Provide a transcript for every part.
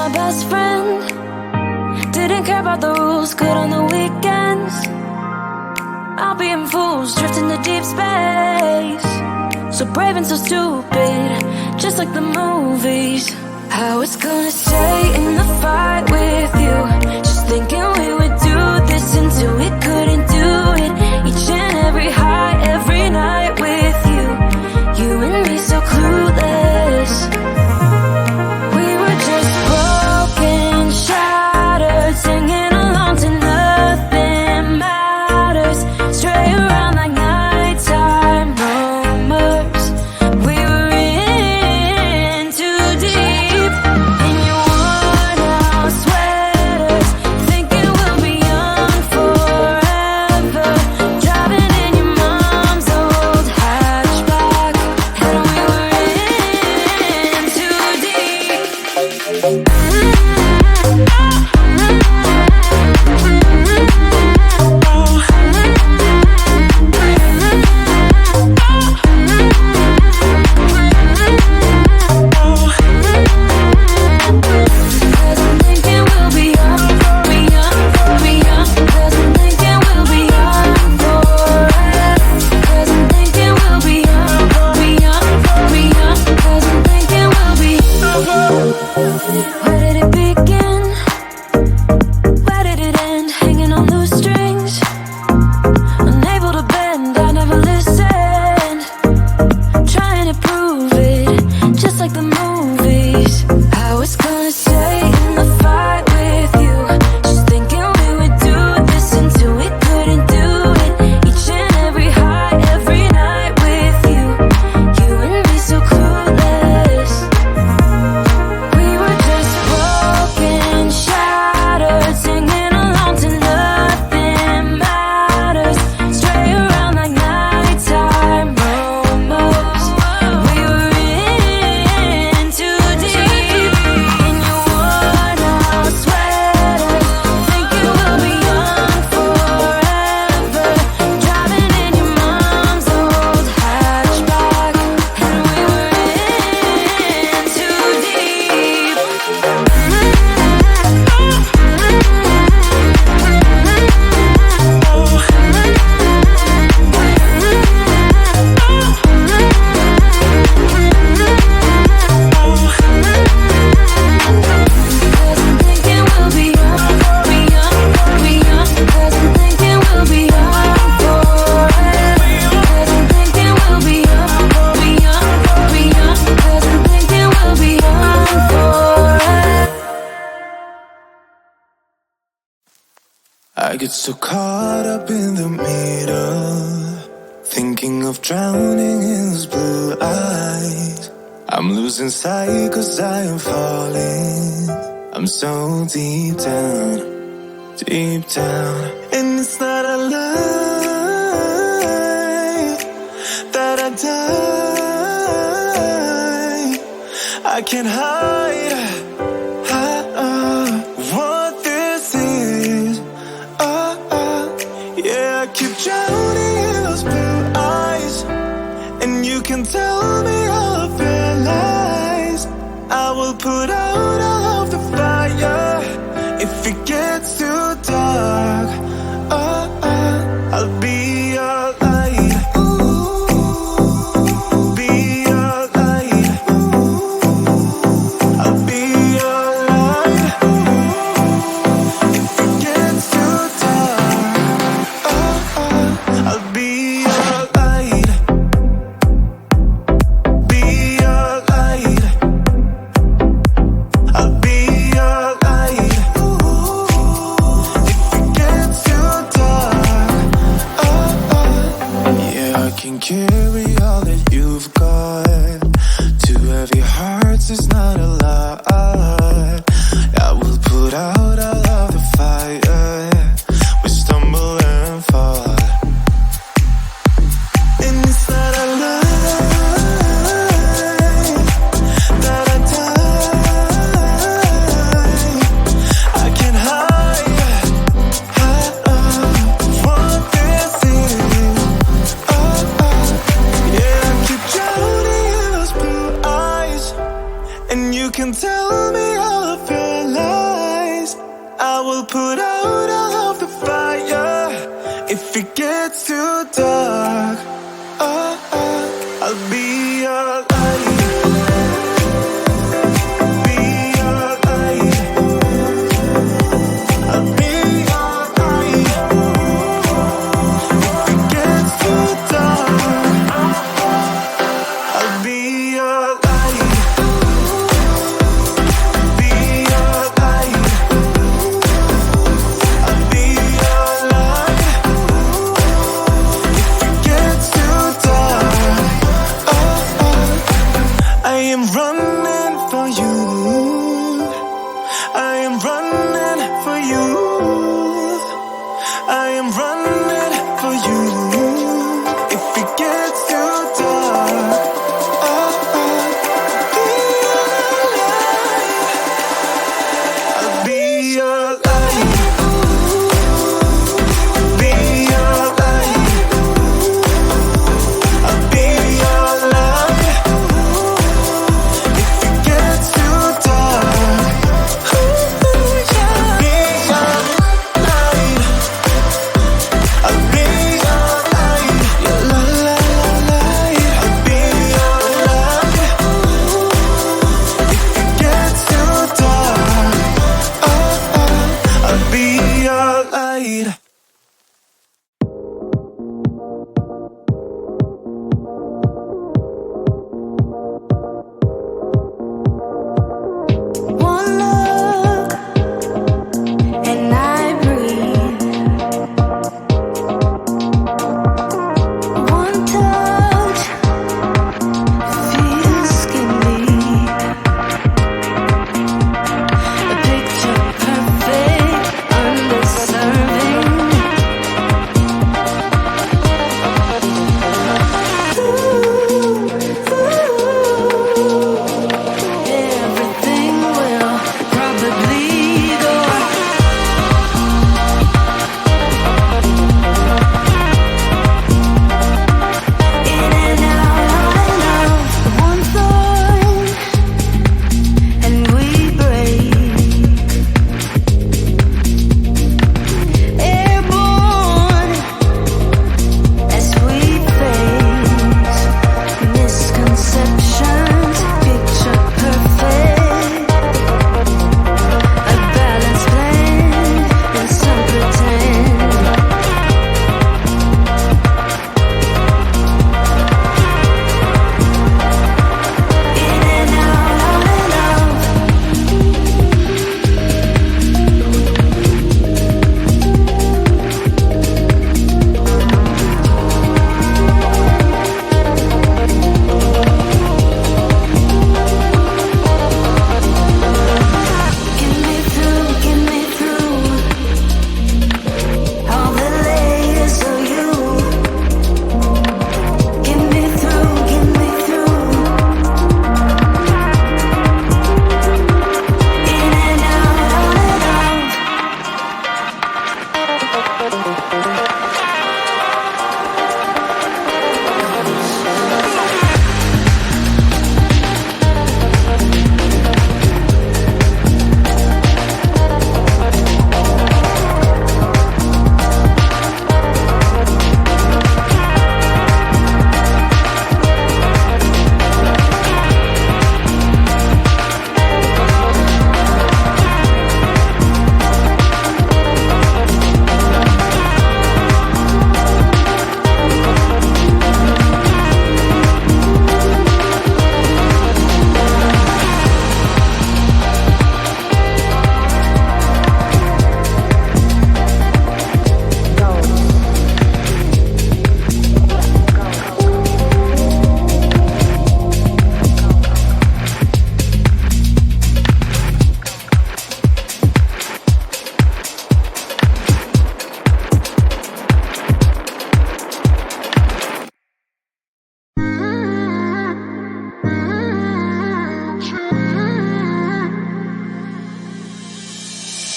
my best friend. Didn't care about the rules, good on the weekends. I'll be in fools, drifting to deep space. So brave and so stupid, just like the movies. I was gonna stay in the fight with you, just thinking we would do this until we couldn't do it. Each and every high, every night with you. You and me so clueless. We were just broken, shattered, singing along to nothing matters. Stray around like nighttime rumors. We were in too deep. In your worn out sweaters, thinking we'll be young forever. Driving in your mom's old hatchback, and we were in too deep. Cause I'm thinking we'll be young, be young, be young. Cause I'm thinking we'll be young forever. Cause I'm thinking we'll be young, be young, be young. Cause I'm thinking we'll be. Where did it begin? Where did it end? Hanging on loose strings, unable to bend. I never listened, trying to prove it, just like the movies. I was gonna stay in the fight with you, just thinking we would do this until we couldn't do it. Each and every high, every night with you. You and me so clueless. We were just broken, shattered, singing along to nothing matters. Stray around like nighttime rumors. We were in too deep. In your worn out sweaters, thinking we'll be young forever. Driving in your mom's old hatchback, and we were in too deep. Cause I'm thinking we'll be young, be young, be young. Cause I'm thinking we'll be young forever. Cause I'm thinking we'll be young, be young, be young. Cause I'm thinking we'll be young forever. I get so caught up in the middle, thinking of drowning in those blue eyes. I'm losing sight cause I am falling. I'm so deep down, and it's not a lie that I die. I can't hide what this is. Yeah, I keep drowning in those blue eyes, and you can tell me all of your lies. I will put out all of the fire if it gets too dark. I'll be your light. Be your light. I'll be your light. If it gets too dark, I'll be your light. Be your light. I'll be your light. If it gets too dark, yeah, I can carry all that you've got. Two heavy hearts is not a lot. I will put out all of the fire. We stumble and fall, and it's not a lie that I die. I can't hide what this is. Yeah, I keep drowning in those blue eyes, and you can tell me all of If it gets too dark, I'll be your light. Be your light. I'll be your light. If it gets too dark, I'll be your light. Be your light. I'll be your light. If it gets too dark, I am running for you. I am running for you. I am running for you. If it gets too dark, I'll be your light. Be your light. I'll be your light. If it gets too dark, I'll be your light. I'll be your light. Your light. I'll be your light. If it gets too dark, I'll be your light. One look and I breathe. One touch feels skinny. A picture perfect, underserving. Everything will probably go in and out. One thought and we break. Airborne as we face misconceptions. Picture perfect, a balanced blend and some pretend. In and out. Get me through all the layers of you. Get me through. In and out.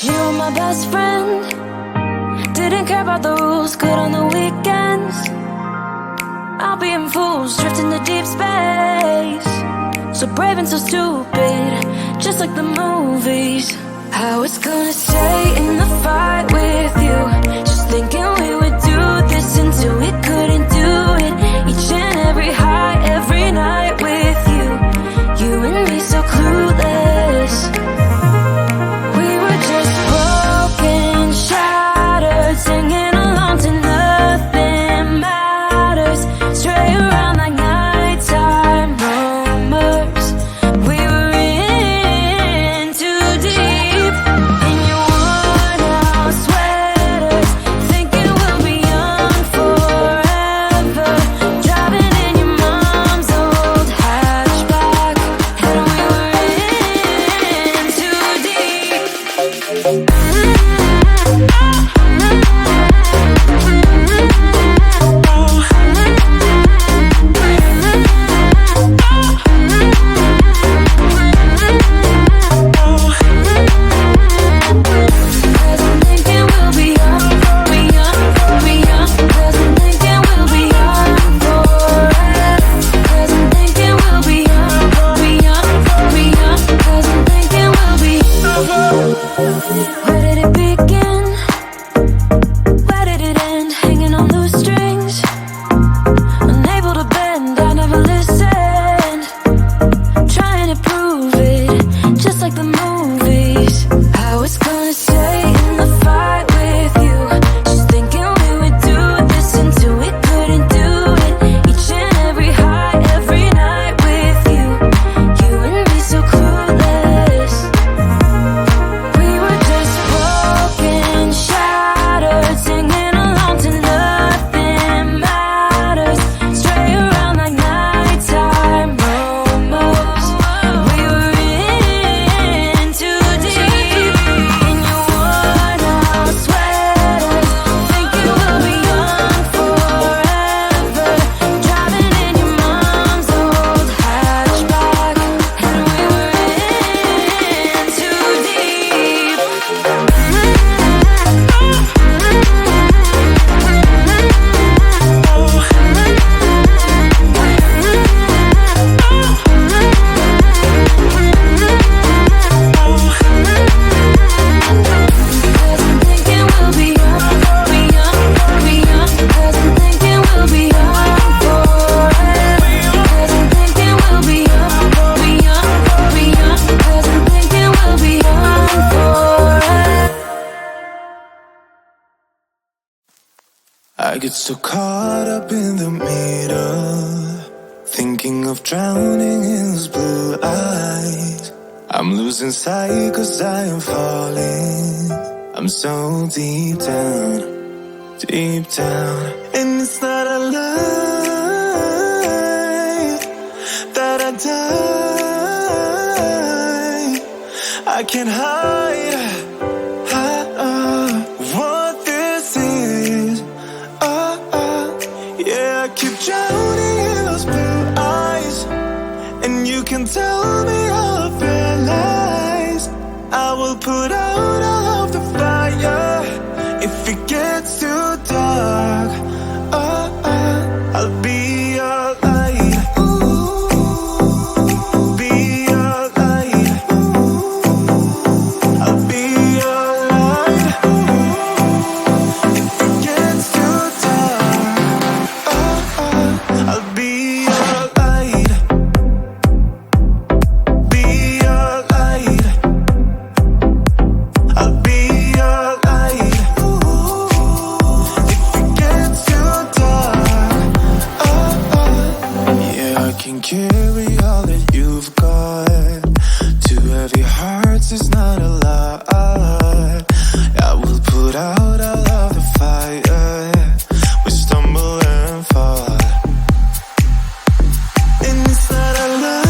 You were my best friend. Didn't care about the rules, good on the weekends. I'll be in fools, drifting to deep space. So brave and so stupid, just like the movies. How it's gonna stay in the fight with you. Just thinking we would do till we couldn't do it. Each and every high, every night with you. You and me so clueless. We were just broken, shattered, singing along to nothing matters. Stray around like nighttime rumors. We were in too deep. In your worn out sweaters, thinking we'll be young forever. Driving in your mom's old hatchback, and we were in too deep. Cause I'm thinking we'll be young, be young, be young. Cause I'm thinking we'll be young forever. Cause I'm thinking we'll be young, be young, be young. Cause I'm thinking we'll be. Where did it begin? Where did it end? Hanging on loose strings, unable to bend. I never listened, trying to prove it, just like the movies. I was gonna stay in the fight with you, just thinking we would do this until we couldn't do it. Each and every high, every night with you. You and me so clueless. We were just broken, shattered, singing along to nothing matters. Stray around like nighttime rumors. We were in too deep. In your worn out sweaters, thinking we'll be young forever. Driving in your mom's old hatchback, and we were in too deep. Cause I'm thinking we'll be young, be young, be young. Cause I'm thinking we'll be young forever. Cause I'm thinking we'll be young, be young, be young. Cause I'm thinking we'll be young forever. I get so caught up in the middle, thinking of drowning in those blue eyes. I'm losing sight cause I am falling. I'm so deep down, and it's not a lie that I die. I can't hide what this is. Yeah, I keep drowning in those blue eyes, and you can tell me all of your lies. I will put out all of the fire if it gets too dark. I'll be your light. Be your light. I'll be your light. If it gets too dark, I'll be your light. Be your light. I'll be your light. If it gets too dark, yeah, I can carry all that you've got. Two heavy hearts is not a lot. I will put out all of the fire. We stumble and fall, and it's not a lie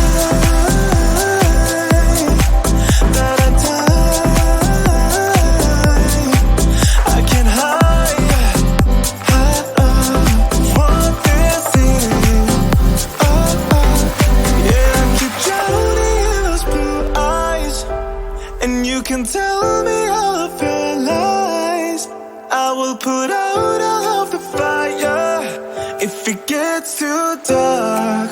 that I die. I can't hide what this is. Yeah, I keep drowning in those blue eyes, and you can tell me all of your lies. I will put out all of the fire if it gets too dark.